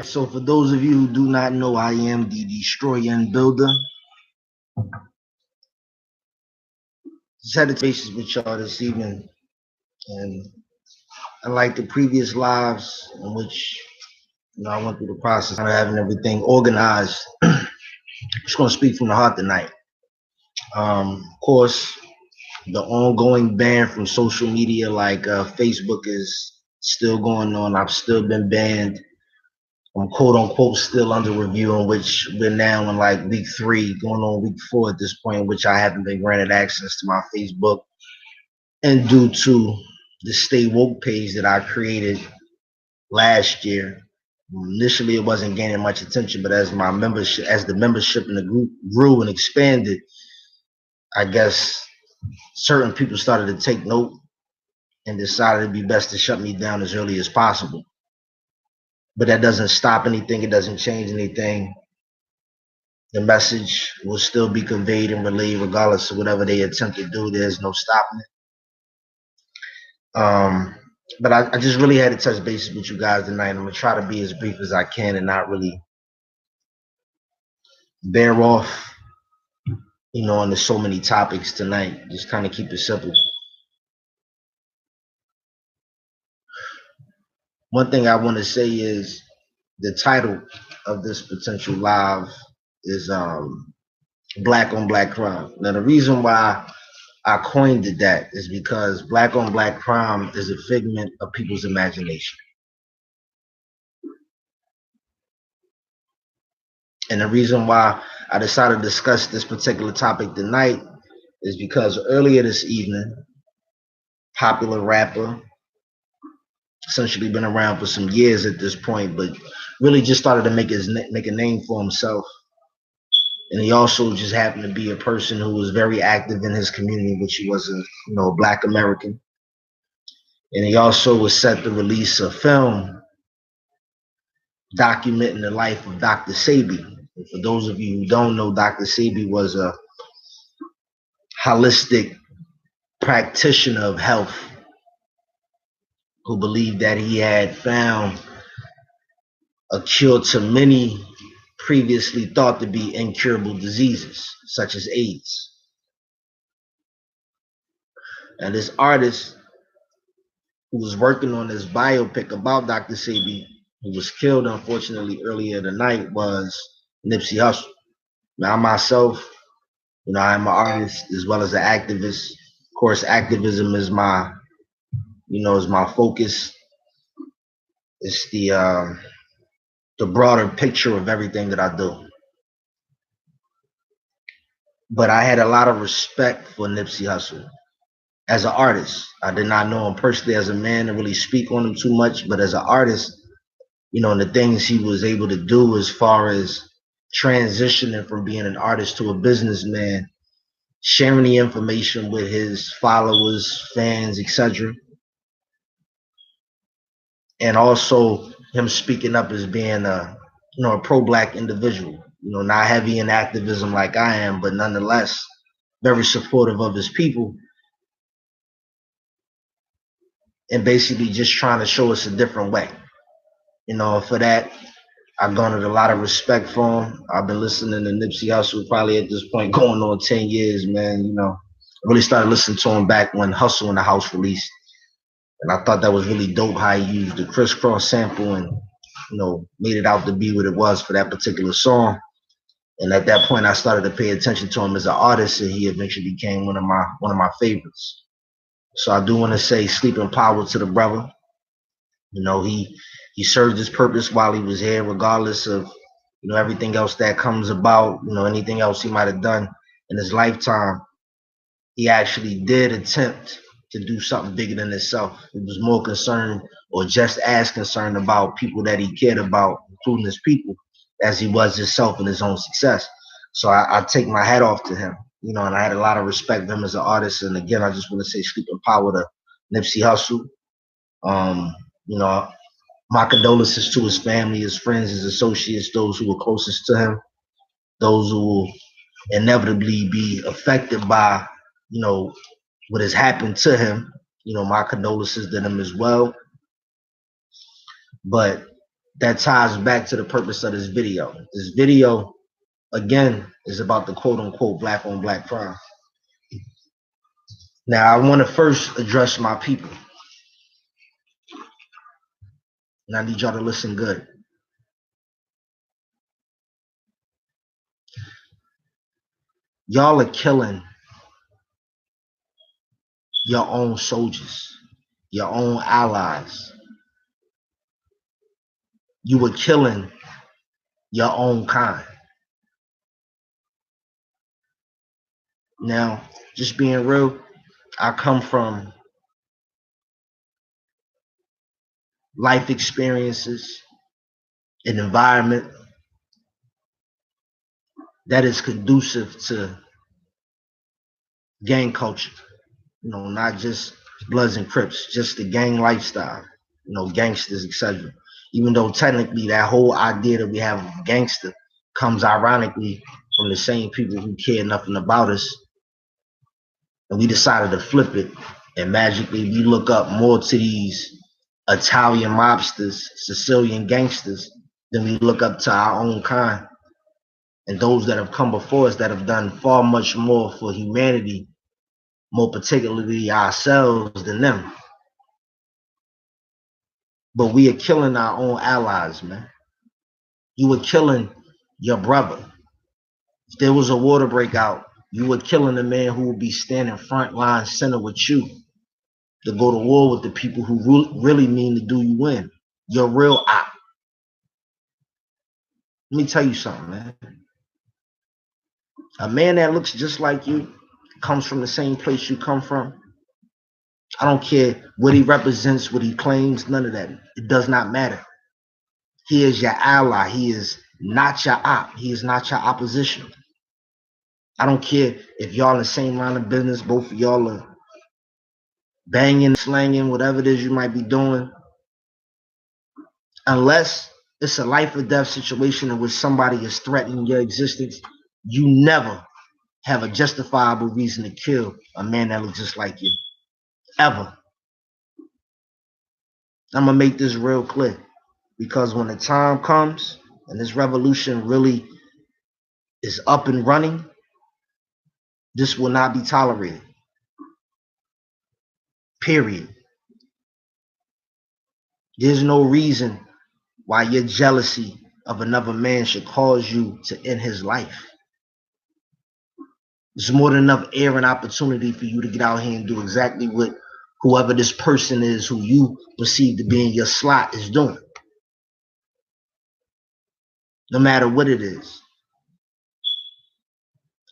So for those of you who do not know, I am the Destroyer and Builder. Just had a basis with y'all this evening, and unlike the previous lives in which I went through the process of having everything organized, I'm just gonna speak from the heart tonight. Of course, the ongoing ban from social media like Facebook is still going on. I've still been banned. I'm quote unquote still under review, in which we're now in like week 3, going on week 4 at this point, in which I haven't been granted access to my Facebook. And due to the Stay Woke page that I created last year, initially it wasn't gaining much attention, but as the membership in the group grew and expanded, I guess certain people started to take note and decided it'd be best to shut me down as early as possible. But that doesn't stop anything. It doesn't change anything. The message will still be conveyed and relayed regardless of whatever they attempt to do. There's no stopping it. But I just really had to touch bases with you guys tonight. I'm gonna try to be as brief as I can and not really bear off, on the so many topics tonight. Just kind of keep it simple. One thing I want to say is the title of this potential live is Black on Black Crime. Now the reason why I coined it that is because Black on Black crime is a figment of people's imagination. And the reason why I decided to discuss this particular topic tonight is because earlier this evening, popular rapper, essentially been around for some years at this point, but really just started to make a name for himself. And he also just happened to be a person who was very active in his community, which he was a Black American. And he also was set to release a film documenting the life of Dr. Sebi. And for those of you who don't know, Dr. Sebi was a holistic practitioner of health who believed that he had found a cure to many previously thought to be incurable diseases, such as AIDS. And this artist who was working on this biopic about Dr. Sebi, who was killed unfortunately earlier tonight, was Nipsey Hussle. Now myself, I'm an artist as well as an activist. Of course, activism is my focus. It's the broader picture of everything that I do. But I had a lot of respect for Nipsey Hussle as an artist. I did not know him personally as a man to really speak on him too much, but as an artist, and the things he was able to do as far as transitioning from being an artist to a businessman, sharing the information with his followers, fans, etc. And also him speaking up as being a pro-Black individual, not heavy in activism like I am, but nonetheless very supportive of his people, and basically just trying to show us a different way. For that, I've garnered a lot of respect for him. I've been listening to Nipsey Hussle probably at this point going on 10 years, man. I really started listening to him back when Hustle in the House released. And I thought that was really dope how he used the crisscross sample and, made it out to be what it was for that particular song. And at that point, I started to pay attention to him as an artist, and he eventually became one of my favorites. So I do want to say sleeping power to the brother. He served his purpose while he was here, regardless of everything else that comes about, anything else he might have done in his lifetime. He actually did attempt to do something bigger than himself. He was more concerned, or just as concerned, about people that he cared about, including his people, as he was himself and his own success. So I take my hat off to him, and I had a lot of respect for him as an artist. And again, I just want to say sleeping power to Nipsey Hussle. My condolences to his family, his friends, his associates, those who were closest to him, those who will inevitably be affected by, what has happened to him. My condolences to them as well. But that ties back to the purpose of this video. This video, again, is about the quote unquote black on black crime. Now, I want to first address my people. And I need y'all to listen good. Y'all are killing your own soldiers, your own allies. You were killing your own kind. Now, just being real, I come from life experiences, an environment that is conducive to gang culture. You know, not just Bloods and Crips, just the gang lifestyle, you know, gangsters, etc. Even though technically that whole idea that we have of gangster comes ironically from the same people who care nothing about us. And we decided to flip it, and magically we look up more to these Italian mobsters, Sicilian gangsters, than we look up to our own kind. And those that have come before us that have done far much more for humanity, more particularly ourselves, than them. But we are killing our own allies, man. You were killing your brother. If there was a water breakout, you were killing the man who would be standing front line center with you to go to war with the people who really mean to do you in. Your real op. Let me tell you something, man. A man that looks just like you, comes from the same place you come from. I don't care what he represents, what he claims, none of that. It does not matter. He is your ally. He is not your op. He is not your opposition. I don't care if y'all in the same line of business, both of y'all are banging, slanging, whatever it is you might be doing. Unless it's a life or death situation in which somebody is threatening your existence, you never have a justifiable reason to kill a man that looks just like you. Ever. I'm going to make this real clear. Because when the time comes and this revolution really is up and running, this will not be tolerated. Period. There's no reason why your jealousy of another man should cause you to end his life. There's more than enough air and opportunity for you to get out here and do exactly what whoever this person is who you perceive to be in your slot is doing. No matter what it is.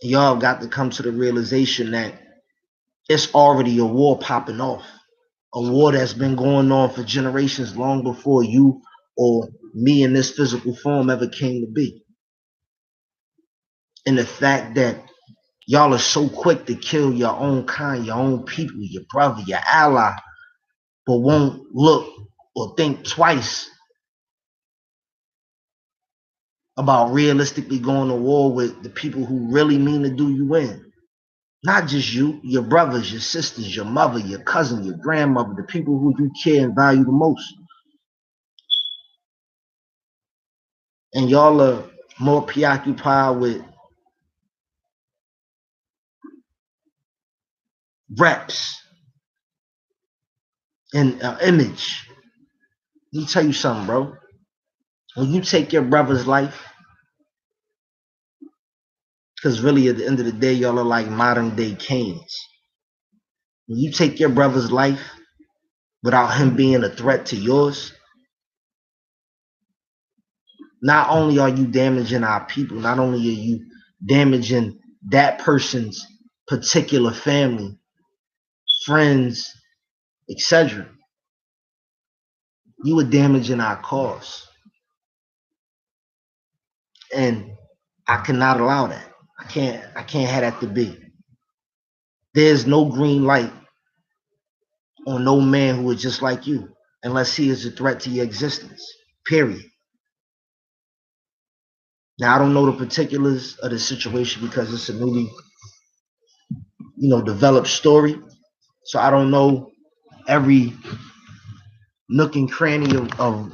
Y'all got to come to the realization that it's already a war popping off. A war that's been going on for generations long before you or me in this physical form ever came to be. And the fact that y'all are so quick to kill your own kind, your own people, your brother, your ally, but won't look or think twice about realistically going to war with the people who really mean to do you in. Not just you, your brothers, your sisters, your mother, your cousin, your grandmother, the people who you care and value the most. And y'all are more preoccupied with reps and image. Let me tell you something, bro. When you take your brother's life, because really at the end of the day, y'all are like modern day Cains. When you take your brother's life without him being a threat to yours, not only are you damaging our people, not only are you damaging that person's particular family, friends, etc., you are damaging our cause. And I cannot allow that. I can't have that to be. There's no green light on no man who is just like you, unless he is a threat to your existence. Period. Now I don't know the particulars of the situation because it's a newly, developed story. So I don't know every nook and cranny of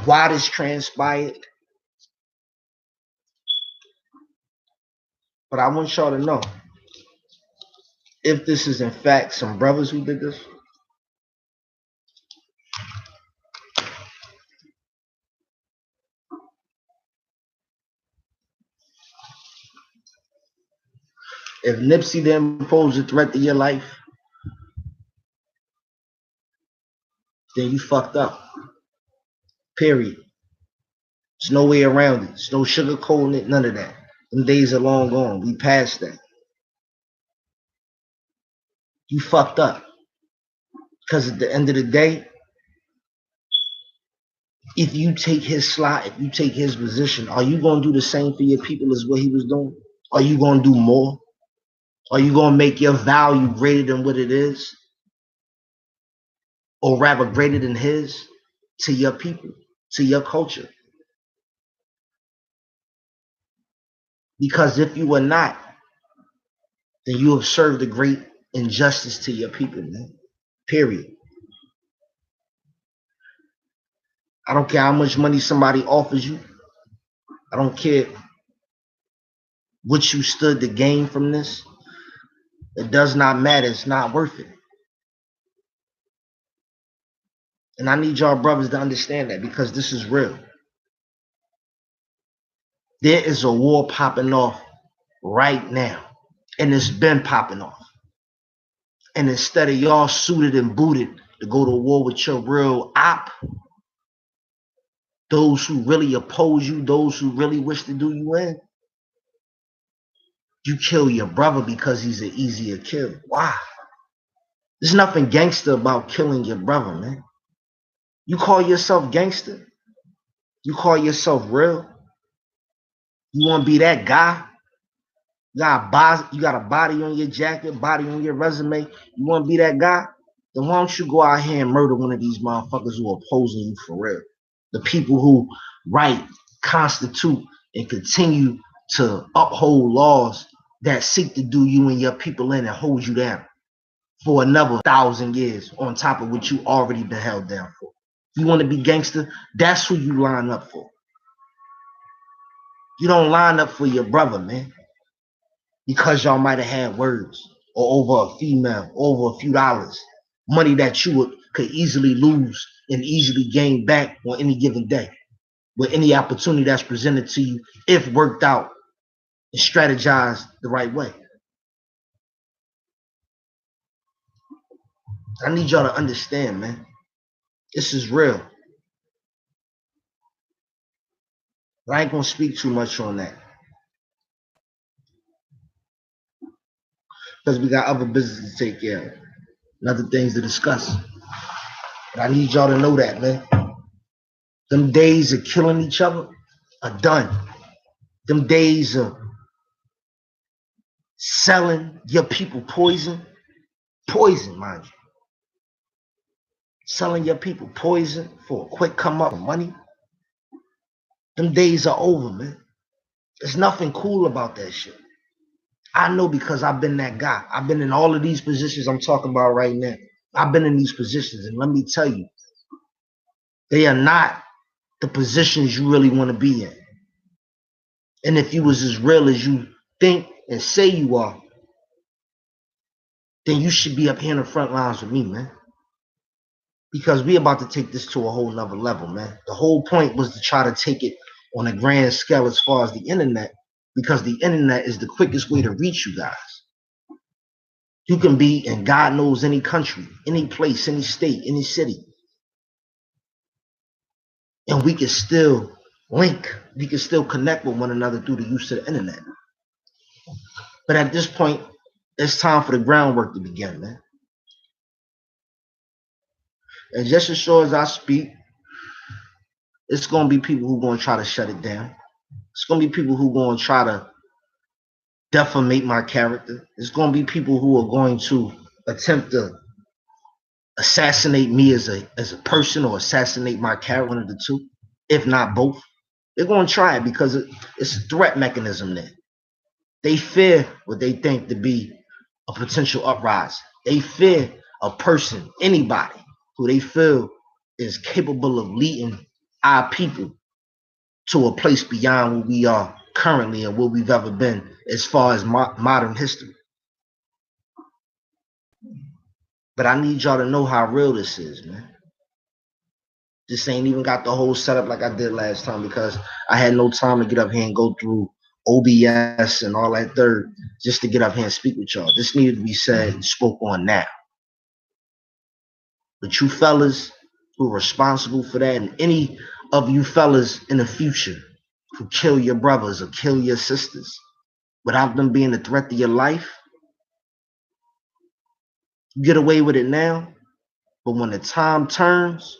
why this transpired. But I want y'all to know, if this is in fact some brothers who did this, if Nipsey didn't pose a threat to your life, then you fucked up. Period. There's no way around it. There's no sugarcoating it, none of that. Them days are long gone. We passed that. You fucked up. Because at the end of the day, if you take his slot, if you take his position, are you going to do the same for your people as what he was doing? Are you going to do more? Are you going to make your value greater than what it is? Or rather greater than his to your people, to your culture? Because if you are not, then you have served a great injustice to your people, man. Period. I don't care how much money somebody offers you. I don't care what you stood to gain from this. It does not matter. It's not worth it. And I need y'all brothers to understand that, because this is real. There is a war popping off right now. And it's been popping off. And instead of y'all suited and booted to go to war with your real op, those who really oppose you, those who really wish to do you in, you kill your brother because he's an easier kill. Why? There's nothing gangster about killing your brother, man. You call yourself gangster? You call yourself real? You want to be that guy? You got a body on your jacket, body on your resume. You want to be that guy? Then why don't you go out here and murder one of these motherfuckers who are opposing you for real? The people who write, constitute, and continue to uphold laws that seek to do you and your people in and hold you down for another 1,000 years on top of what you already been held down for. If you want to be gangster, that's who you line up for. You don't line up for your brother, man, because y'all might have had words, or over a female, over a few dollars, money that you could easily lose and easily gain back on any given day with any opportunity that's presented to you if worked out and strategized the right way. I need y'all to understand, man. This is real. But I ain't gonna speak too much on that, because we got other business to take care of and other things to discuss. But I need y'all to know that, man. Them days of killing each other are done. Them days of selling your people poison, mind you. Selling your people poison for a quick come up of money. Them days are over, man. There's nothing cool about that shit. I know, because I've been that guy. I've been in all of these positions I'm talking about right now. I've been in these positions, and let me tell you, they are not the positions you really want to be in. And if you was as real as you think and say you are, then you should be up here in the front lines with me, man. Because we about to take this to a whole nother level, man. The whole point was to try to take it on a grand scale as far as the internet, because the internet is the quickest way to reach you guys. You can be in God knows any country, any place, any state, any city, and we can still link. We can still connect with one another through the use of the internet. But at this point, it's time for the groundwork to begin, man. And just as sure as I speak, it's going to be people who are going to try to shut it down. It's going to be people who are going to try to defamate my character. It's going to be people who are going to attempt to assassinate me as a person, or assassinate my character, one of the two, if not both. They're going to try it because it's a threat mechanism there. They fear what they think to be a potential uprising. They fear a person, anybody, who they feel is capable of leading our people to a place beyond where we are currently and where we've ever been as far as modern history. But I need y'all to know how real this is, man. This ain't even got the whole setup like I did last time because I had no time to get up here and go through OBS and all that third just to get up here and speak with y'all. This needed to be said and spoke on now. But you fellas who are responsible for that, and any of you fellas in the future who kill your brothers or kill your sisters without them being a threat to your life, you get away with it now. But when the time turns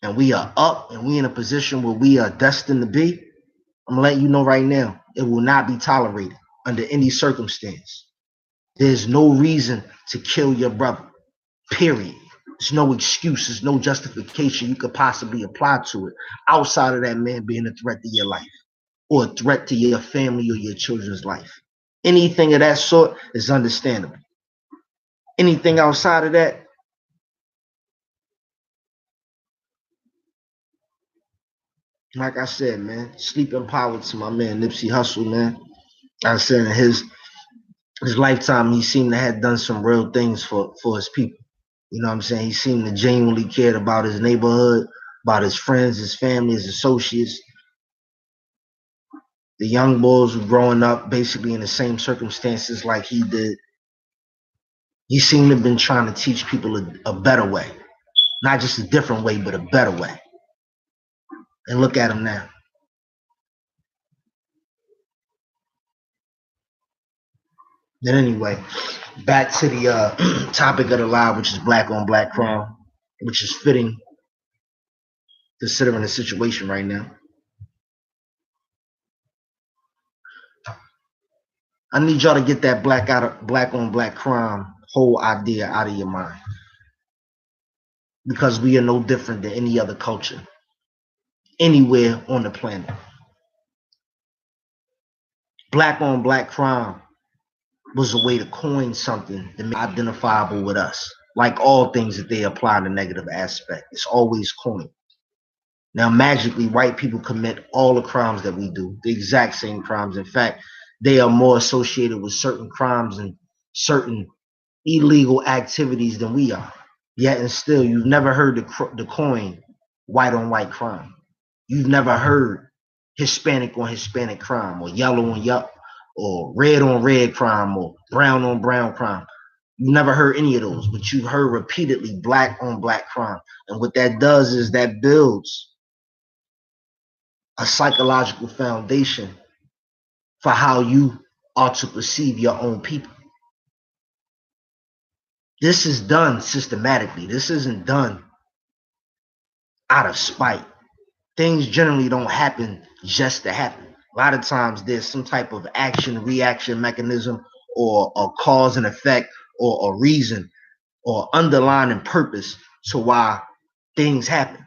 and we are up and we in a position where we are destined to be, I'm letting you know right now, it will not be tolerated under any circumstance. There's no reason to kill your brother, period. There's no excuse, there's no justification you could possibly apply to it outside of that man being a threat to your life or a threat to your family or your children's life. Anything of that sort is understandable. Anything outside of that, like I said, man, sleep in power to my man Nipsey Hussle, man. Like I said, in his lifetime, he seemed to have done some real things for his people. You know what I'm saying? He seemed to genuinely cared about his neighborhood, about his friends, his family, his associates. The young boys were growing up basically in the same circumstances like he did. He seemed to have been trying to teach people a better way. Not just a different way, but a better way. And look at him now. Then anyway, back to the topic of the live, which is black on black crime, which is fitting considering the situation right now. I need y'all to get that black on black crime whole idea out of your mind. Because we are no different than any other culture anywhere on the planet. Black on black crime was a way to coin something that made identifiable with us. Like all things that they apply in a negative aspect, it's always coined. Now, magically, white people commit all the crimes that we do, the exact same crimes. In fact, they are more associated with certain crimes and certain illegal activities than we are. Yet and still, you've never heard the coin white on white crime. You've never heard Hispanic on Hispanic crime, or yellow on yellow, or red on red crime, or brown on brown crime. You've never heard any of those, but you've heard repeatedly black on black crime. And what that does is that builds a psychological foundation for how you are to perceive your own people. This is done systematically. This isn't done out of spite. Things generally don't happen just to happen. A lot of times there's some type of action reaction mechanism or a cause and effect or a reason or underlying purpose to why things happen.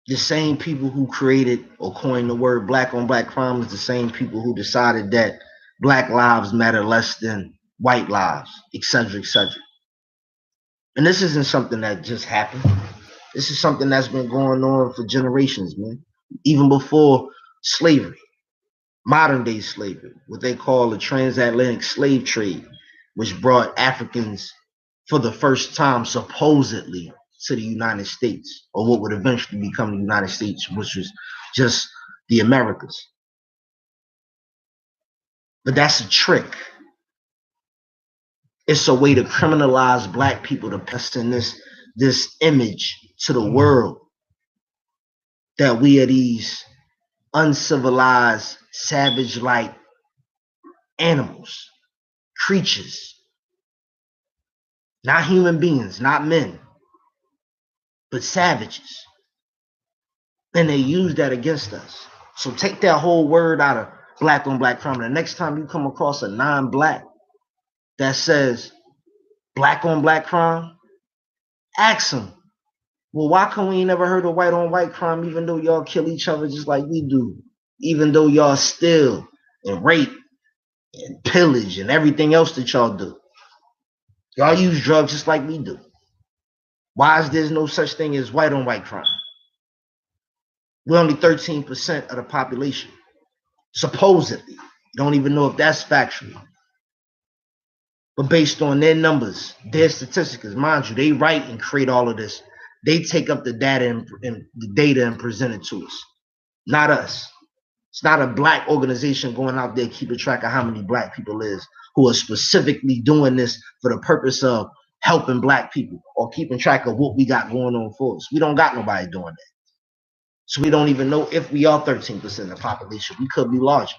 The same people who created or coined the word black on black crime is the same people who decided that black lives matter less than white lives, etc., etc. And this isn't something that just happened. This is something that's been going on for generations, man. Even before slavery, modern day slavery, what they call the transatlantic slave trade, which brought Africans for the first time supposedly to the United States, or what would eventually become the United States, which was just the Americas. But that's a trick. It's a way to criminalize black people, to pass in this image to the world that we are these uncivilized, savage-like animals, creatures, not human beings, not men, but savages. And they use that against us. So take that whole word out of black on black crime. The next time you come across a non-black that says black on black crime, ask them, well, why come we ain't never heard of white on white crime, even though y'all kill each other just like we do? Even though y'all steal and rape and pillage and everything else that y'all do. Y'all use drugs just like we do. Why is there no such thing as white on white crime? We're only 13% of the population, supposedly. Don't even know if that's factual. But based on their numbers, their statistics, mind you, they write and create all of this. They take up the data and present it to us, not us. It's not a black organization going out there keeping track of how many black people is who are specifically doing this for the purpose of helping black people or keeping track of what we got going on for us. We don't got nobody doing that. So we don't even know if we are 13% of the population. We could be larger.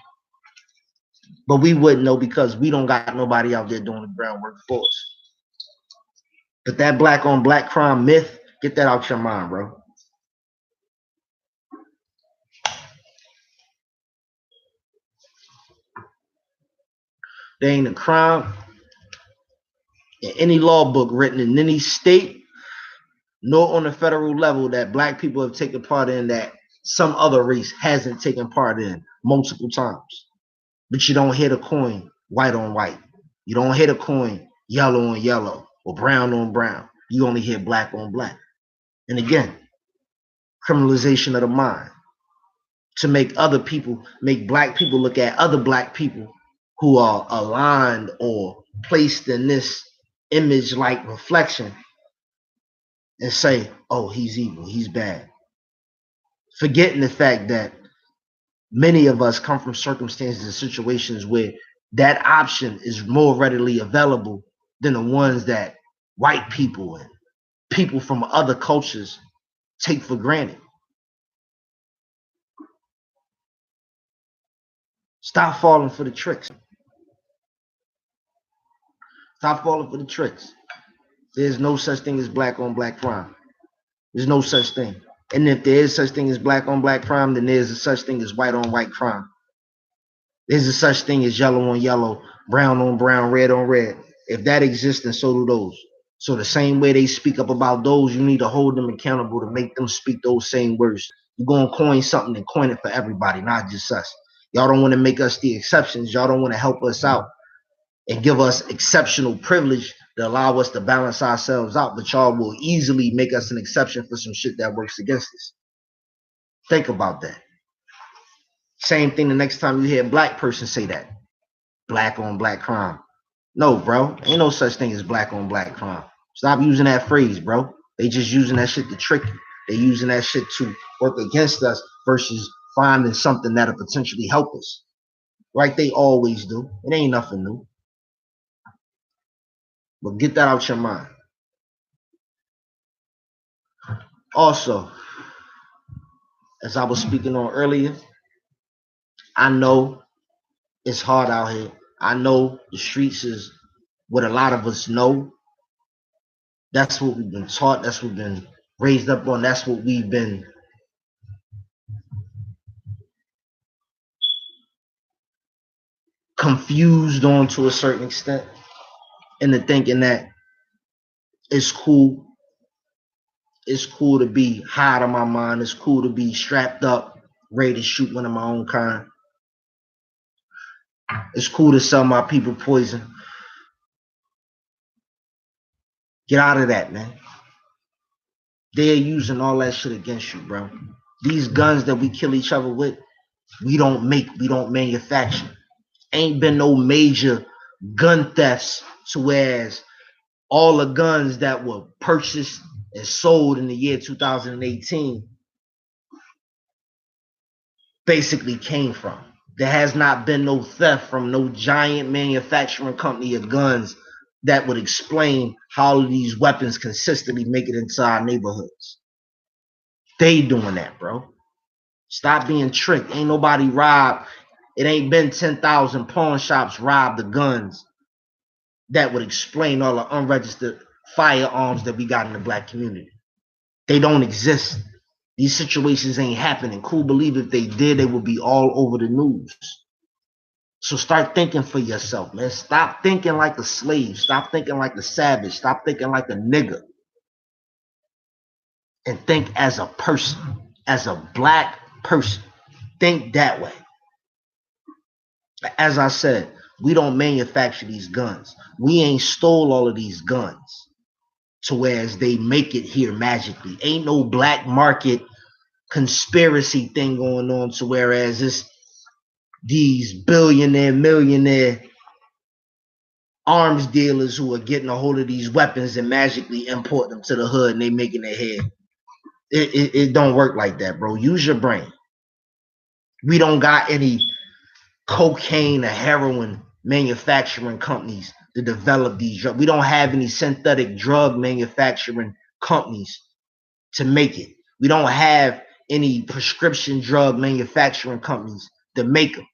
But we wouldn't know because we don't got nobody out there doing the groundwork for us. But that black on black crime myth, get that out your mind, bro. There ain't a crime in any law book written in any state, nor on the federal level that black people have taken part in that some other race hasn't taken part in multiple times. But you don't hit a coin white on white. You don't hit a coin yellow on yellow or brown on brown. You only hit black on black. And again, criminalization of the mind to make other people, make black people look at other black people who are aligned or placed in this image-like reflection and say, oh, he's evil, he's bad. Forgetting the fact that many of us come from circumstances and situations where that option is more readily available than the ones that white people and people from other cultures take for granted. Stop falling for the tricks. Stop falling for the tricks. There's no such thing as black on black crime. There's no such thing. And if there is such thing as black on black crime, then there's a such thing as white on white crime. There's a such thing as yellow on yellow, brown on brown, red on red. If that exists, then so do those. So the same way they speak up about those, you need to hold them accountable to make them speak those same words. You're going to coin something and coin it for everybody, not just us. Y'all don't want to make us the exceptions. Y'all don't want to help us out and give us exceptional privilege to allow us to balance ourselves out, but y'all will easily make us an exception for some shit that works against us. Think about that. Same thing the next time you hear a black person say that. Black on black crime. No, bro. Ain't no such thing as black on black crime. Stop using that phrase, bro. They just using that shit to trick you. They using that shit to work against us versus finding something that'll potentially help us. Right? They always do. It ain't nothing new. But get that out your mind. Also, as I was speaking on earlier, I know it's hard out here. I know the streets is what a lot of us know. That's what we've been taught. That's what we've been raised up on. That's what we've been confused on to a certain extent into thinking that it's cool. It's cool to be high out of my mind. It's cool to be strapped up, ready to shoot one of my own kind. It's cool to sell my people poison. Get out of that, man. They're using all that shit against you, bro. These guns that we kill each other with, we don't make, we don't manufacture. Ain't been no major gun thefts to whereas all the guns that were purchased and sold in the year 2018 basically came from. There has not been no theft from no giant manufacturing company of guns that would explain how these weapons consistently make it into our neighborhoods. They doing that, bro. Stop being tricked. Ain't nobody robbed. It ain't been 10,000 pawn shops robbed the guns that would explain all the unregistered firearms that we got in the black community. They don't exist. These situations ain't happening. Cool believe if they did, they would be all over the news. So start thinking for yourself, man. Stop thinking like a slave. Stop thinking like a savage. Stop thinking like a nigga. And think as a person, as a black person. Think that way. As I said, we don't manufacture these guns. We ain't stole all of these guns to whereas they make it here magically. Ain't no black market conspiracy thing going on to whereas it's these billionaire, millionaire arms dealers who are getting a hold of these weapons and magically import them to the hood and they making it here. It don't work like that, bro. Use your brain. We don't got any cocaine or heroin manufacturing companies to develop these drugs. We don't have any synthetic drug manufacturing companies to make it. We don't have any prescription drug manufacturing companies to make them.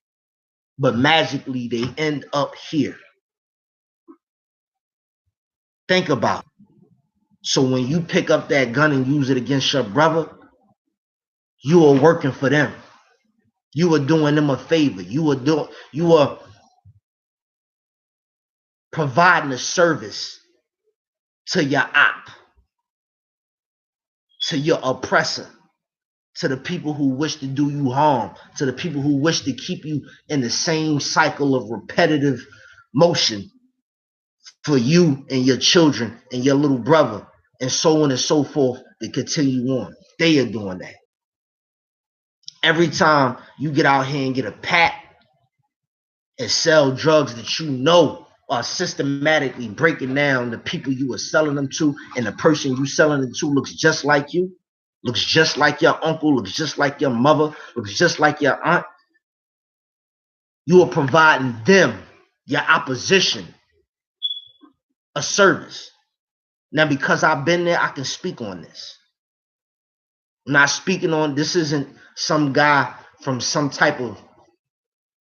But magically, they end up here. Think about it. So when you pick up that gun and use it against your brother, you are working for them. You are doing them a favor. You are providing a service to your op, to your oppressor, to the people who wish to do you harm, to the people who wish to keep you in the same cycle of repetitive motion for you and your children and your little brother and so on and so forth to continue on. They are doing that. Every time you get out here and get a pack and sell drugs that you know are systematically breaking down the people you are selling them to, and the person you selling it to looks just like you, looks just like your uncle, looks just like your mother, looks just like your aunt, you are providing them, your opposition, a service. Now, because I've been there, I can speak on this. I'm not speaking on, this isn't some guy from some type of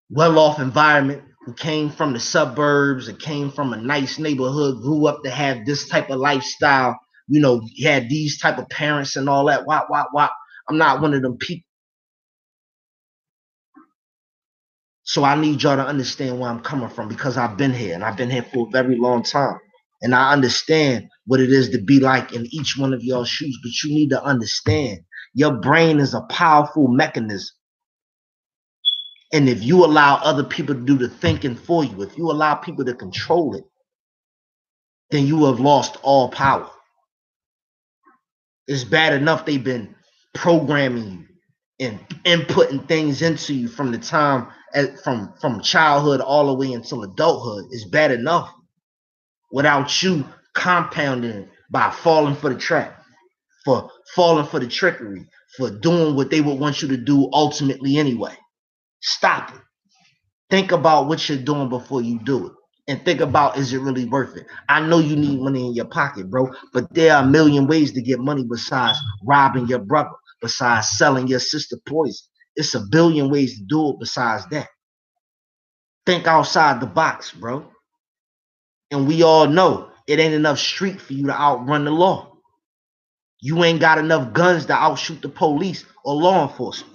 well-off environment who came from the suburbs and came from a nice neighborhood, grew up to have this type of lifestyle, you know, he had these type of parents and all that. Wop. I'm not one of them people. So I need y'all to understand where I'm coming from, because I've been here and I've been here for a very long time. And I understand what it is to be like in each one of y'all's shoes. But you need to understand, your brain is a powerful mechanism. And if you allow other people to do the thinking for you, if you allow people to control it, then you have lost all power. It's bad enough they've been programming you and inputting things into you from the time from childhood all the way until adulthood. It's bad enough without you compounding it by falling for the trap, for falling for the trickery, for doing what they would want you to do ultimately anyway. Stop it. Think about what you're doing before you do it. And think about, is it really worth it? I know you need money in your pocket, bro, but there are a million ways to get money besides robbing your brother, besides selling your sister poison. It's a billion ways to do it besides that. Think outside the box, bro. And we all know it ain't enough street for you to outrun the law. You ain't got enough guns to outshoot the police or law enforcement.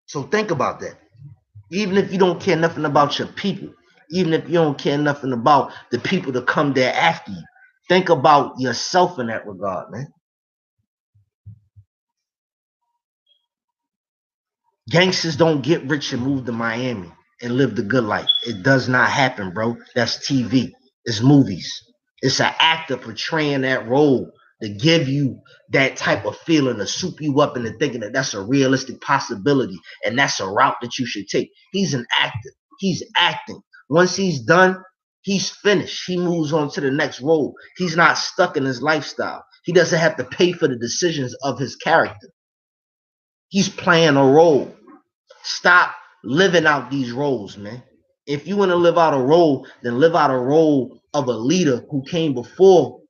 So think about that. Even if you don't care nothing about your people, even if you don't care nothing about the people that come there after you, think about yourself in that regard, man. Gangsters don't get rich and move to Miami and live the good life. It does not happen, bro. That's TV. It's movies. It's an actor portraying that role to give you that type of feeling, to soup you up into thinking that that's a realistic possibility and that's a route that you should take. He's an actor. He's acting. Once he's done, he's finished. He moves on to the next role. He's not stuck in his lifestyle. He doesn't have to pay for the decisions of his character. He's playing a role. Stop living out these roles, man. If you want to live out a role, then live out a role of a leader who came before,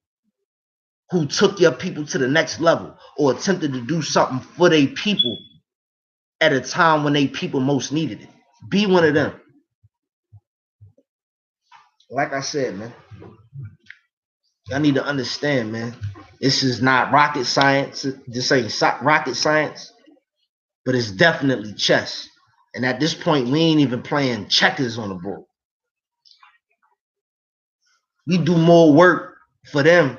who took your people to the next level or attempted to do something for their people at a time when they people most needed it. Be one of them. Like I said, man, y'all need to understand, man. This is not rocket science. This ain't rocket science, but it's definitely chess. And at this point, we ain't even playing checkers on the board. We do more work for them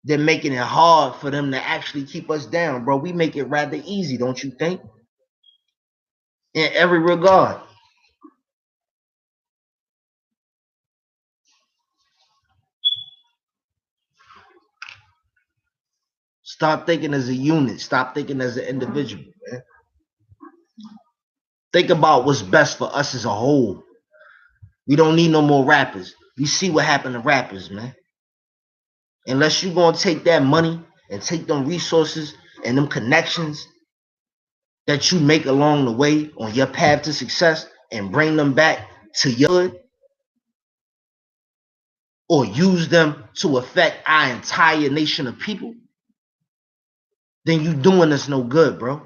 than making it hard for them to actually keep us down, bro. We make it rather easy, don't you think? In every regard. Start thinking as a unit. Stop thinking as an individual, man. Think about what's best for us as a whole. We don't need no more rappers. We see what happened to rappers, man. Unless you're going to take that money and take them resources and them connections that you make along the way on your path to success and bring them back to your hood, or use them to affect our entire nation of people, then you doing us no good, bro.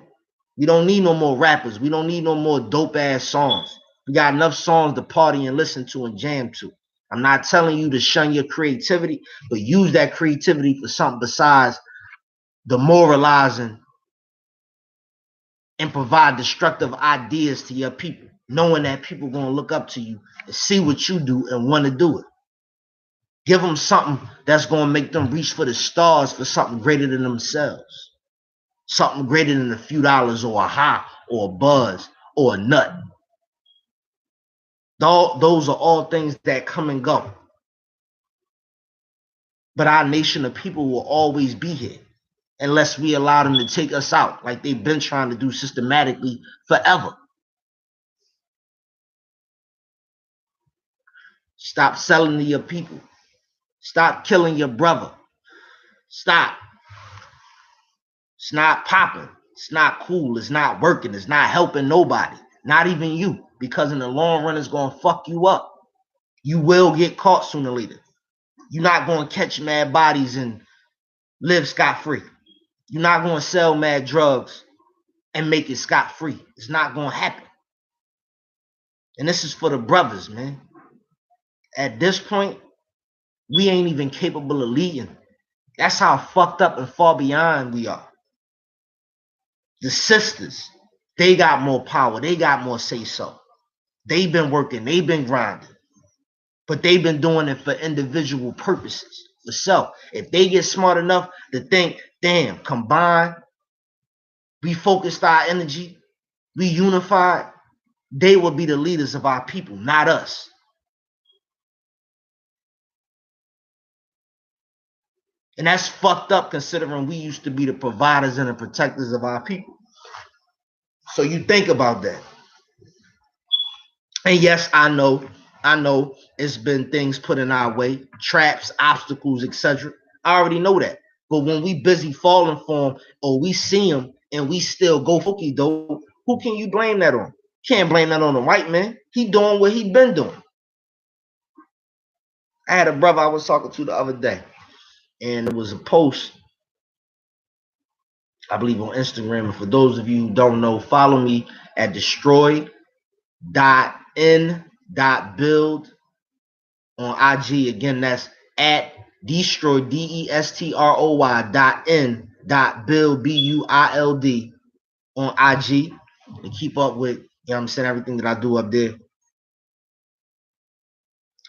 We don't need no more rappers. We don't need no more dope ass songs. We got enough songs to party and listen to and jam to. I'm not telling you to shun your creativity, but use that creativity for something besides demoralizing and provide destructive ideas to your people, knowing that people are going to look up to you and see what you do and want to do it. Give them something that's going to make them reach for the stars for something greater than themselves. Something greater than a few dollars or a high or a buzz or a nut. Those are all things that come and go. But our nation of people will always be here unless we allow them to take us out like they've been trying to do systematically forever. Stop selling to your people. Stop killing your brother. Stop. It's not popping. It's not cool. It's not working. It's not helping nobody. Not even you. Because in the long run, it's going to fuck you up. You will get caught sooner or later. You're not going to catch mad bodies and live scot-free. You're not going to sell mad drugs and make it scot-free. It's not going to happen. And this is for the brothers, man. At this point, we ain't even capable of leading. That's how fucked up and far beyond we are. The sisters, they got more power. They got more say-so. They've been working. They've been grinding. But they've been doing it for individual purposes, for self. If they get smart enough to think, damn, combine, we focused our energy, we unified, they will be the leaders of our people, not us. And that's fucked up considering we used to be the providers and the protectors of our people. So you think about that. And yes, I know it's been things put in our way, traps, obstacles, etc. I already know that. But when we busy falling for them or we see them and we still go fooky though, who can you blame that on? Can't blame that on the white man. He doing what he been doing. I had a brother I was talking to the other day, and it was a post, I believe, on Instagram. And for those of you who don't know, follow me at destroy.n.build on IG. Again, that's at destroy, DESTROY.n.build, BUILD on IG, to keep up with, you know what I'm saying, everything that I do up there.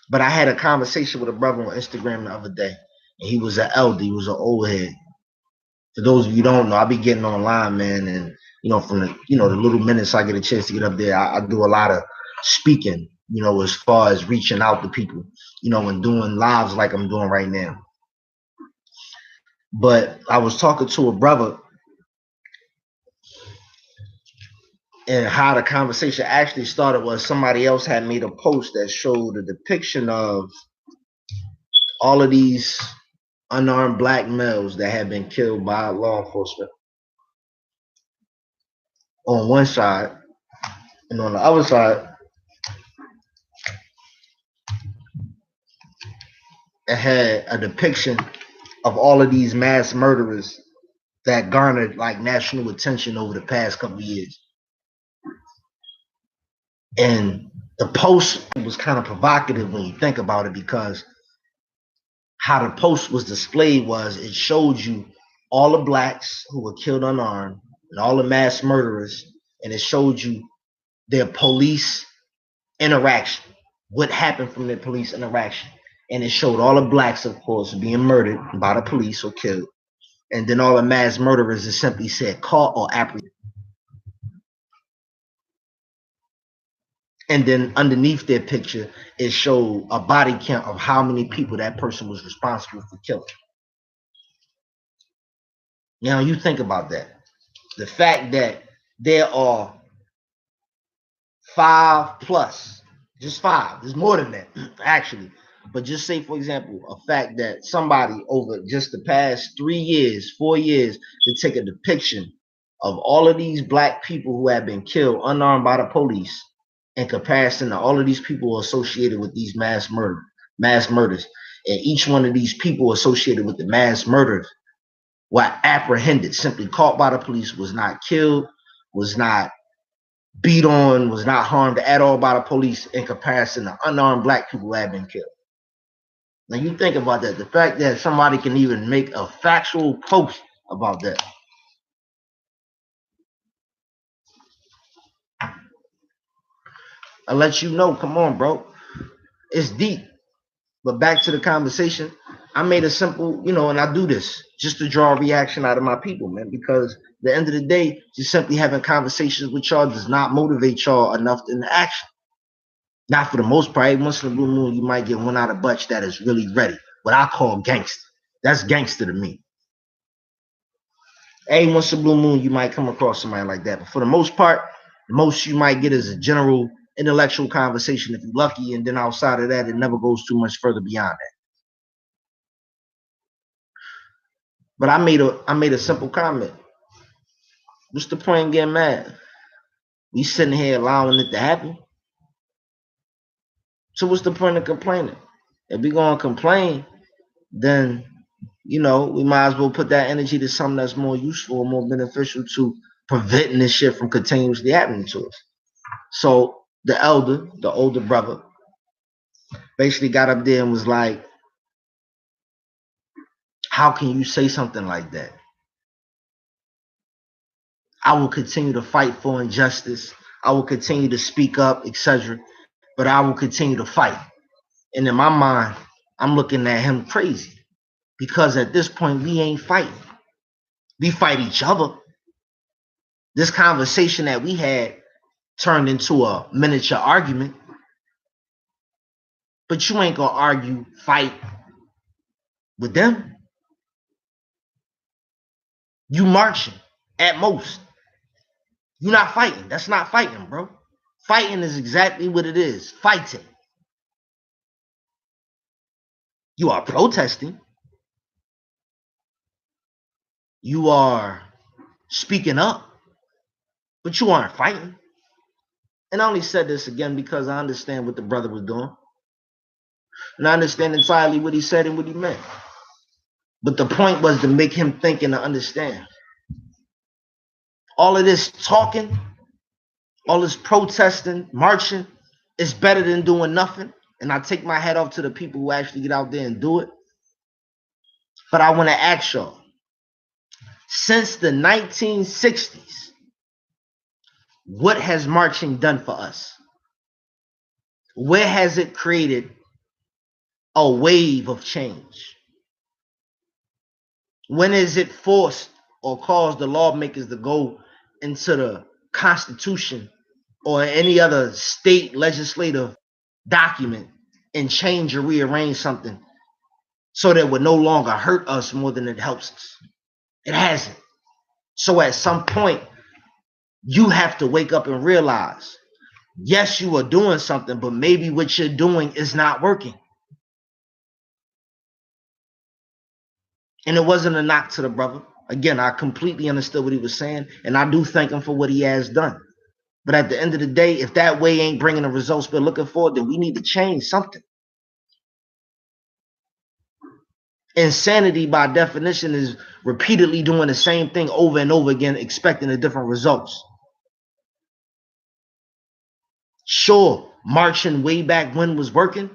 But I had a conversation with a brother on Instagram the other day, and he was an elder. He was an old head. For those of you who don't know, I be getting online, man, and from the the little minutes I get a chance to get up there, I do a lot of speaking, as far as reaching out to people, and doing lives like I'm doing right now. But I was talking to a brother, and how the conversation actually started was somebody else had made a post that showed a depiction of all of these unarmed black males that had been killed by law enforcement on one side, and on the other side, it had a depiction of all of these mass murderers that garnered like national attention over the past couple of years. And the post was kind of provocative when you think about it, because how the post was displayed was it showed you all the blacks who were killed unarmed and all the mass murderers, and it showed you their police interaction, what happened from their police interaction. And it showed all the blacks, of course, being murdered by the police or killed. And then all the mass murderers, it simply said caught or apprehended. And then underneath their picture, it showed a body count of how many people that person was responsible for killing. Now you think about that. The fact that there are 5+, just 5, there's more than that, actually. But just say, for example, a fact that somebody over just the past 3 years, 4 years, to take a depiction of all of these black people who have been killed unarmed by the police in comparison to all of these people associated with these mass murders. And each one of these people associated with the mass murders were apprehended, simply caught by the police, was not killed, was not beat on, was not harmed at all by the police in comparison to unarmed black people who have been killed. Now you think about that. The fact that somebody can even make a factual post about that. I let you know, come on, bro. It's deep. But back to the conversation, I made a simple, and I do this just to draw a reaction out of my people, man, because at the end of the day, just simply having conversations with y'all does not motivate y'all enough into action. Not for the most part. Once in a blue moon, you might get one out of bunch that is really ready. What I call gangster. That's gangster to me. Hey, once in a blue moon, you might come across somebody like that. But for the most part, the most you might get is a general intellectual conversation if you're lucky. And then outside of that, it never goes too much further beyond that. But I made a simple comment. What's the point in getting mad? We sitting here allowing it to happen. So what's the point of complaining? If we're gonna complain, then we might as well put that energy to something that's more useful and more beneficial to preventing this shit from continuously happening to us. So the older brother, basically got up there and was like, how can you say something like that? I will continue to fight for injustice. I will continue to speak up, etc. But I will continue to fight. And in my mind, I'm looking at him crazy. Because at this point, we ain't fighting. We fight each other. This conversation that we had turned into a miniature argument. But you ain't gonna fight with them. You marching at most. You're not fighting. That's not fighting, bro. Fighting is exactly what it is. Fighting. You are protesting. You are speaking up. But you aren't fighting. And I only said this again because I understand what the brother was doing. And I understand entirely what he said and what he meant. But the point was to make him think and to understand. All of this talking, all this protesting, marching, is better than doing nothing. And I take my hat off to the people who actually get out there and do it. But I want to ask y'all, since the 1960s, what has marching done for us? Where has it created a wave of change? When is it forced or caused the lawmakers to go into the Constitution or any other state legislative document and change or rearrange something so that it would no longer hurt us more than it helps us? It hasn't. So at some point, you have to wake up and realize, yes, you are doing something, but maybe what you're doing is not working. And it wasn't a knock to the brother. Again, I completely understood what he was saying, and I do thank him for what he has done. But at the end of the day, if that way ain't bringing the results we're looking for, then we need to change something. Insanity, by definition, is repeatedly doing the same thing over and over again, expecting the different results. Sure, marching way back when was working.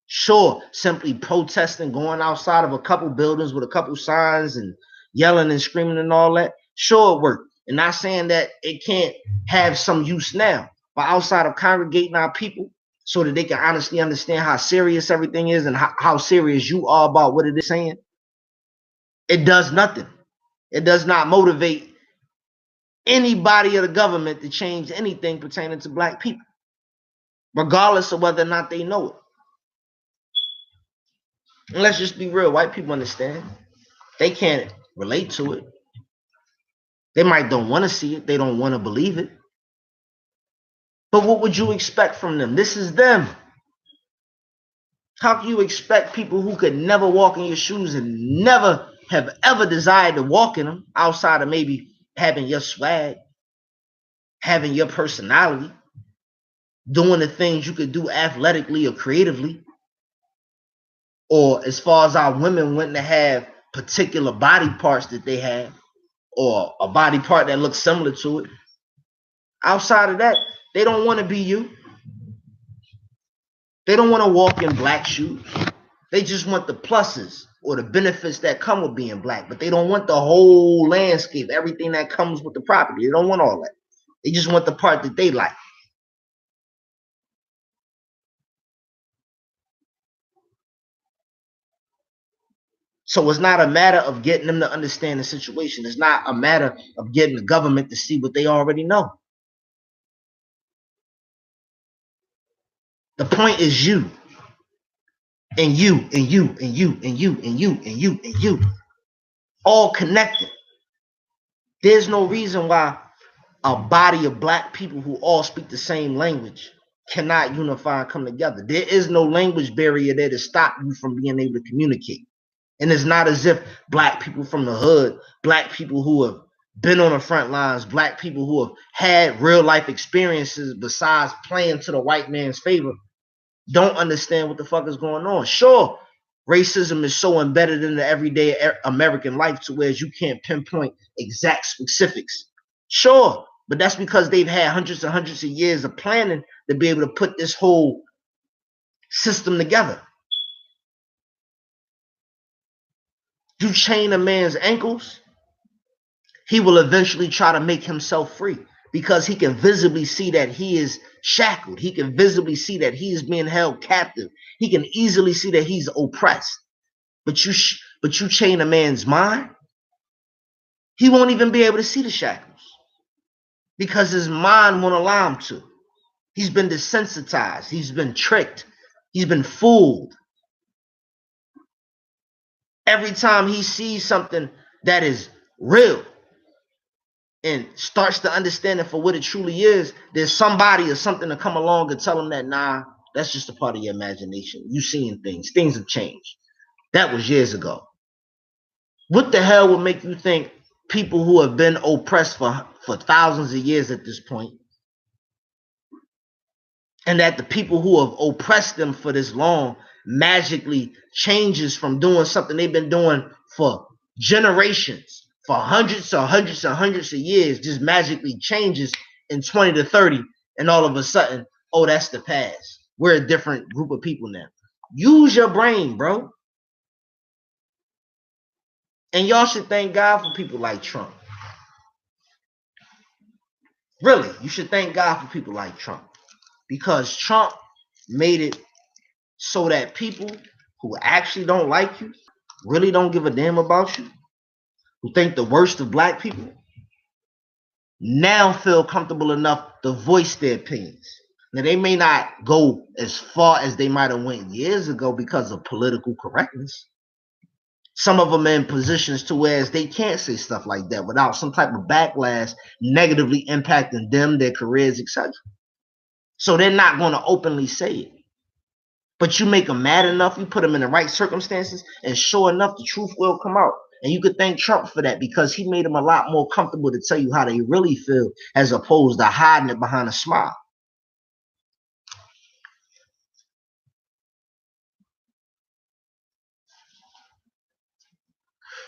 Sure, simply protesting, going outside of a couple buildings with a couple signs and yelling and screaming and all that. Sure, it worked. And not saying that it can't have some use now, but outside of congregating our people so that they can honestly understand how serious everything is and how serious you are about what it is saying, it does nothing. It does not motivate anybody of the government to change anything pertaining to black people, regardless of whether or not they know it. And let's just be real, white people understand. They can't relate to it. They might don't want to see it. They don't want to believe it. But what would you expect from them? This is them. How can you expect people who could never walk in your shoes and never have ever desired to walk in them outside of maybe having your swag, having your personality, doing the things you could do athletically or creatively, or as far as our women wanting to have particular body parts that they have, or a body part that looks similar to it. Outside of that, they don't want to be you. They don't want to walk in black shoes. They just want the pluses or the benefits that come with being black, but they don't want the whole landscape, everything that comes with the property. They don't want all that. They just want the part that they like. So it's not a matter of getting them to understand the situation. It's not a matter of getting the government to see what they already know. The point is you. And you, and you, and you, and you, and you, and you, and you. All connected. There's no reason why a body of black people who all speak the same language cannot unify and come together. There is no language barrier there to stop you from being able to communicate. And it's not as if black people from the hood, black people who have been on the front lines, black people who have had real life experiences besides playing to the white man's favor, don't understand what the fuck is going on. Sure, racism is so embedded in the everyday American life to where you can't pinpoint exact specifics. Sure, but that's because they've had hundreds and hundreds of years of planning to be able to put this whole system together. You chain a man's ankles, he will eventually try to make himself free because he can visibly see that he is shackled. He can visibly see that he is being held captive. He can easily see that he's oppressed. But you chain a man's mind, he won't even be able to see the shackles because his mind won't allow him to. He's been desensitized. He's been tricked. He's been fooled. Every time he sees something that is real and starts to understand it for what it truly is, there's somebody or something to come along and tell him that, nah, that's just a part of your imagination. You seeing things. Things have changed. That was years ago. What the hell would make you think people who have been oppressed for thousands of years at this point, and that the people who have oppressed them for this long magically changes from doing something they've been doing for generations, for hundreds of years, just magically changes in 20 to 30, and all of a sudden, oh, that's the past. We're a different group of people now. Use your brain, bro. And y'all should thank God for people like Trump. Really, you should thank God for people like Trump. Because Trump made it so that people who actually don't like you, really don't give a damn about you, who think the worst of black people, now feel comfortable enough to voice their opinions. Now, they may not go as far as they might have went years ago because of political correctness. Some of them are in positions to where they can't say stuff like that without some type of backlash negatively impacting them, their careers, etc. So they're not going to openly say it. But you make them mad enough, you put them in the right circumstances, and sure enough, the truth will come out. And you could thank Trump for that because he made them a lot more comfortable to tell you how they really feel as opposed to hiding it behind a smile.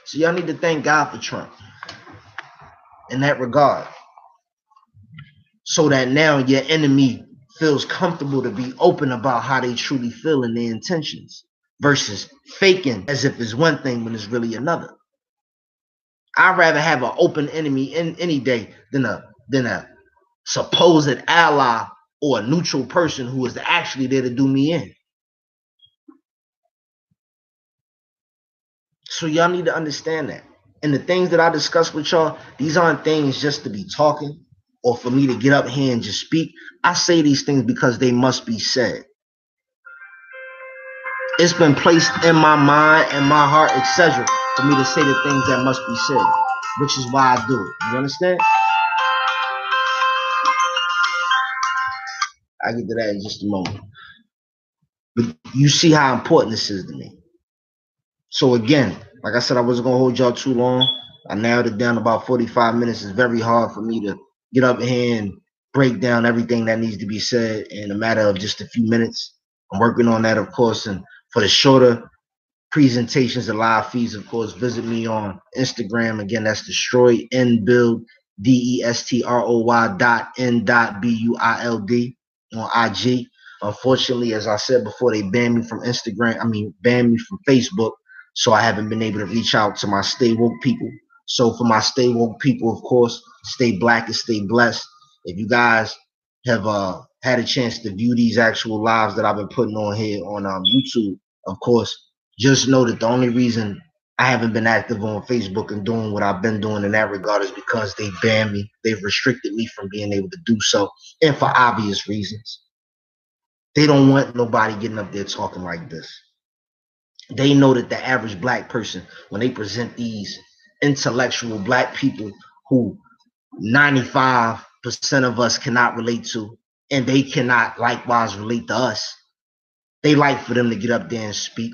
So y'all need to thank God for Trump in that regard. So that now your enemy feels comfortable to be open about how they truly feel and their intentions versus faking as if it's one thing when it's really another. I'd rather have an open enemy in any day than a supposed ally or a neutral person who is actually there to do me in. So y'all need to understand that. And the things that I discuss with y'all, these aren't things just to be talking or for me to get up here and just speak. I say these things because they must be said. It's been placed in my mind and my heart, etc., for me to say the things that must be said. which is why I do it. You understand? I'll get to that in just a moment. But you see how important this is to me. So again, like I said, I wasn't gonna hold y'all too long. I narrowed it down to about 45 minutes. It's very hard for me to get up here and break down everything that needs to be said in a matter of just a few minutes. I'm working on that, of course, and for the shorter presentations and live feeds, of course, visit me on Instagram. Again, that's destroy n build DESTROY.N.BUILD on IG. Unfortunately, as I said before, they banned me from Instagram. Banned me from Facebook. So I haven't been able to reach out to my Stay Woke people. So for my Stay Woke people, of course, stay black and stay blessed. If you guys have had a chance to view these actual lives that I've been putting on here on YouTube, of course, just know that the only reason I haven't been active on Facebook and doing what I've been doing in that regard is because they banned me. They've restricted me from being able to do so, and for obvious reasons. They don't want nobody getting up there talking like this. They know that the average black person, when they present these intellectual black people who 95% of us cannot relate to, and they cannot likewise relate to us, they like for them to get up there and speak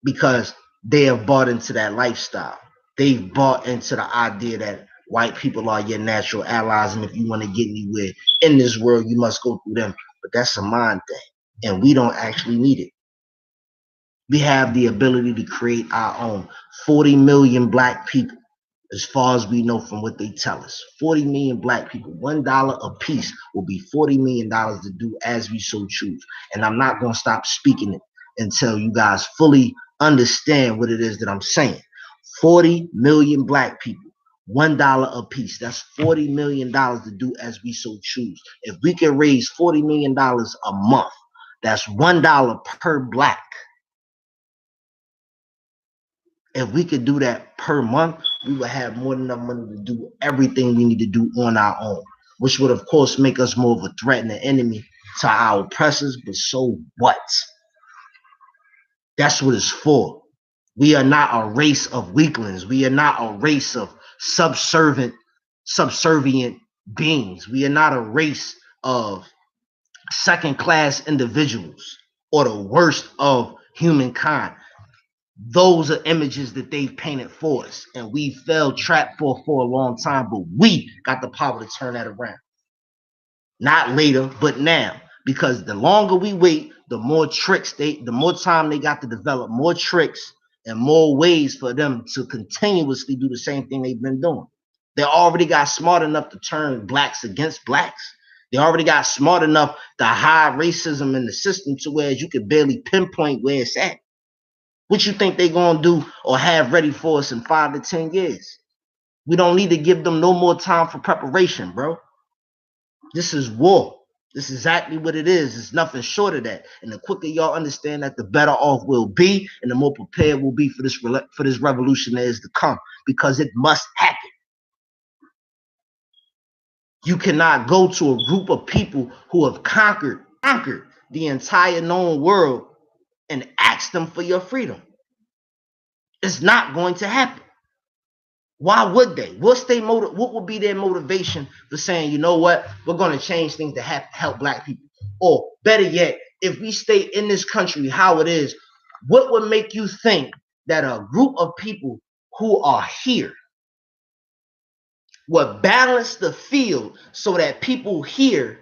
because they have bought into that lifestyle. They've bought into the idea that white people are your natural allies, and if you want to get anywhere in this world, you must go through them. But that's a mind thing, and we don't actually need it. We have the ability to create our own. 40 million black people, as far as we know from what they tell us. 40 million black people, $1 a piece will be $40 million to do as we so choose. And I'm not going to stop speaking it until you guys fully understand what it is that I'm saying. 40 million black people, $1 a piece. That's $40 million to do as we so choose. If we can raise $40 million a month, that's $1 per black. If we could do that per month, we would have more than enough money to do everything we need to do on our own, which would, of course, make us more of a threat and an enemy to our oppressors. But so what? That's what it's for. We are not a race of weaklings. We are not a race of subservient beings. We are not a race of second-class individuals or the worst of humankind. Those are images that they've painted for us, and we fell trapped for a long time, but we got the power to turn that around. Not later, but now, because the longer we wait, the more time they got to develop more tricks and more ways for them to continuously do the same thing they've been doing. They already got smart enough to turn blacks against blacks. They already got smart enough to hide racism in the system to where you could barely pinpoint where it's at. What you think they gonna do or have ready for us in 5 to 10 years? We don't need to give them no more time for preparation, bro. This is war. This is exactly what it is. It's nothing short of that. And the quicker y'all understand that, the better off we'll be, and the more prepared we'll be for this revolution that is to come, because it must happen. You cannot go to a group of people who have conquered the entire known world and ask them for your freedom. It's not going to happen. Why would they? What would be their motivation for saying, you know what, we're going to change things to help black people? Or better yet, if we stay in this country how it is, what would make you think that a group of people who are here would balance the field so that people here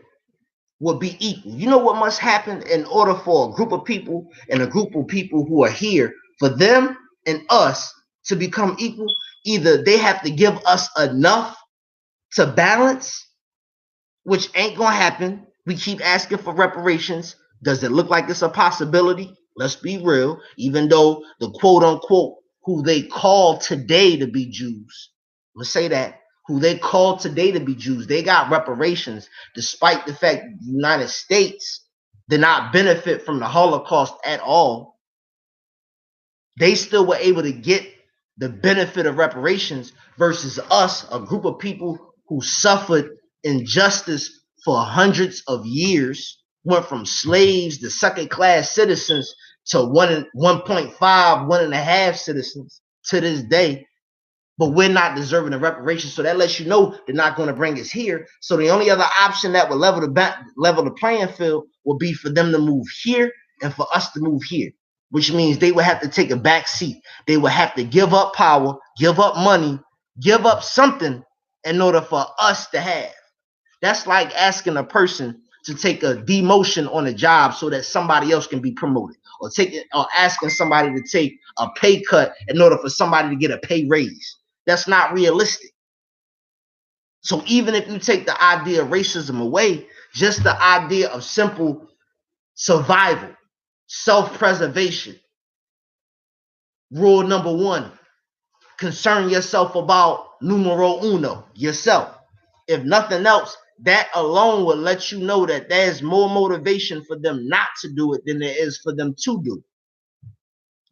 will be equal? You know what must happen in order for a group of people and a group of people who are here, for them and us to become equal? Either they have to give us enough to balance, which ain't gonna happen. We keep asking for reparations. Does it look like it's a possibility? Let's be real. Even though the quote unquote who they call today to be Jews, let's say that, who they call today to be Jews, they got reparations, despite the fact the United States did not benefit from the Holocaust at all. They still were able to get the benefit of reparations versus us, a group of people who suffered injustice for hundreds of years, went from slaves to second-class citizens to 1.5, 1.5 citizens to this day. but we're not deserving of reparations. So that lets you know they're not going to bring us here. So the only other option that would level the playing field will be for them to move here and for us to move here, which means they would have to take a back seat. They would have to give up power, give up money, give up something in order for us to have. That's like asking a person to take a demotion on a job so that somebody else can be promoted, or asking somebody to take a pay cut in order for somebody to get a pay raise. That's not realistic. So even if you take the idea of racism away, just the idea of simple survival, self-preservation. Rule number 1, concern yourself about numero uno, yourself. If nothing else, that alone will let you know that there's more motivation for them not to do it than there is for them to do it.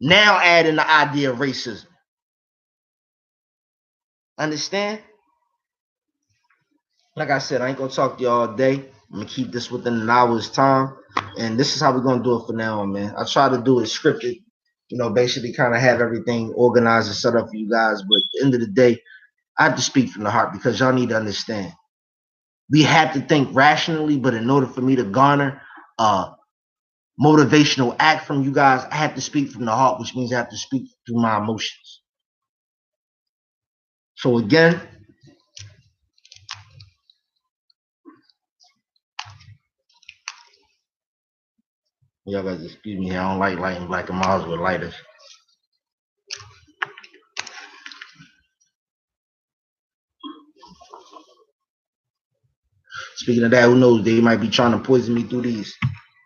Now add in the idea of racism. Understand? Like I said, I ain't gonna talk to you all day. I'm gonna keep this within an hour's time. And this is how we're gonna do it for now on, man. I try to do it scripted, basically kind of have everything organized and set up for you guys. But at the end of the day, I have to speak from the heart because y'all need to understand. We have to think rationally, but in order for me to garner a motivational act from you guys, I have to speak from the heart, which means I have to speak through my emotions. So again, y'all guys excuse me here. I don't like lighting Black and Milds with lighters. Speaking of that, who knows? They might be trying to poison me through these.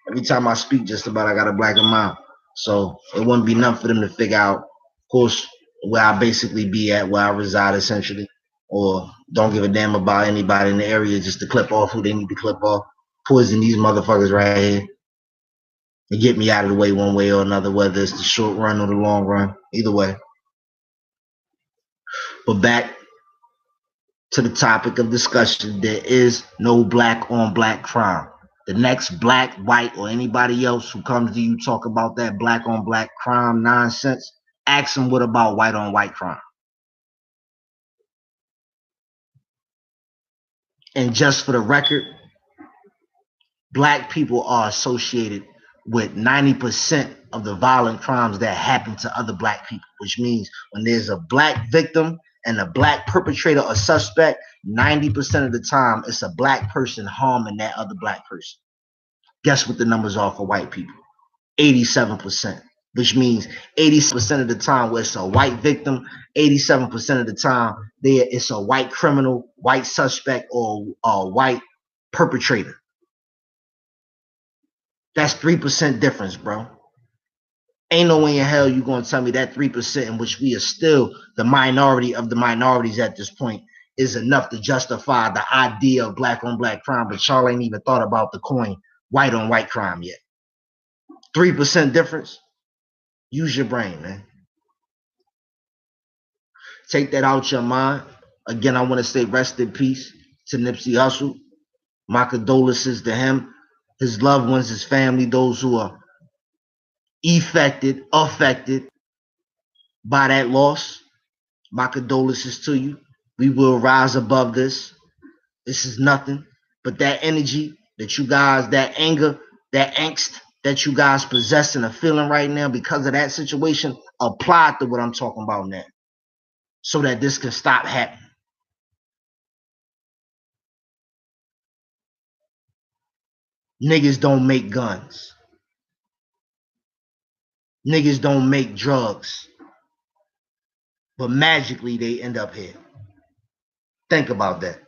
Every time I speak, just about I got a Black and Mild. So it wouldn't be enough for them to figure out, of course, where I basically be at, where I reside essentially, or don't give a damn about anybody in the area just to clip off who they need to clip off. Poison these motherfuckers right here and get me out of the way one way or another, whether it's the short run or the long run, either way. But back to the topic of discussion, there is no black on black crime. The next black, white, or anybody else who comes to you talk about that black on black crime nonsense, ask them what about white on white crime. And just for the record, black people are associated with 90% of the violent crimes that happen to other black people, which means when there's a black victim and a black perpetrator or suspect, 90% of the time it's a black person harming that other black person. Guess what the numbers are for white people? 87%, which means 80% of the time where it's a white victim, 87% of the time there it's a white criminal, white suspect, or a white perpetrator. That's 3% difference, bro. Ain't no way in hell you gonna tell me that 3%, in which we are still the minority of the minorities at this point, is enough to justify the idea of black on black crime, but y'all ain't even thought about the coin white on white crime yet. 3% difference? Use your brain, man. Take that out your mind. Again, I want to say rest in peace to Nipsey Hussle. My condolences to him, his loved ones, his family, those who are affected by that loss. My condolences to you. We will rise above this. This is nothing but that energy that you guys, that anger, that angst that you guys possess and are feeling right now because of that situation, apply to what I'm talking about now, so that this can stop happening. Niggas don't make guns. Niggas don't make drugs. But magically they end up here. Think about that.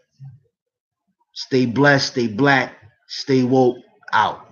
Stay blessed, stay black, stay woke, out.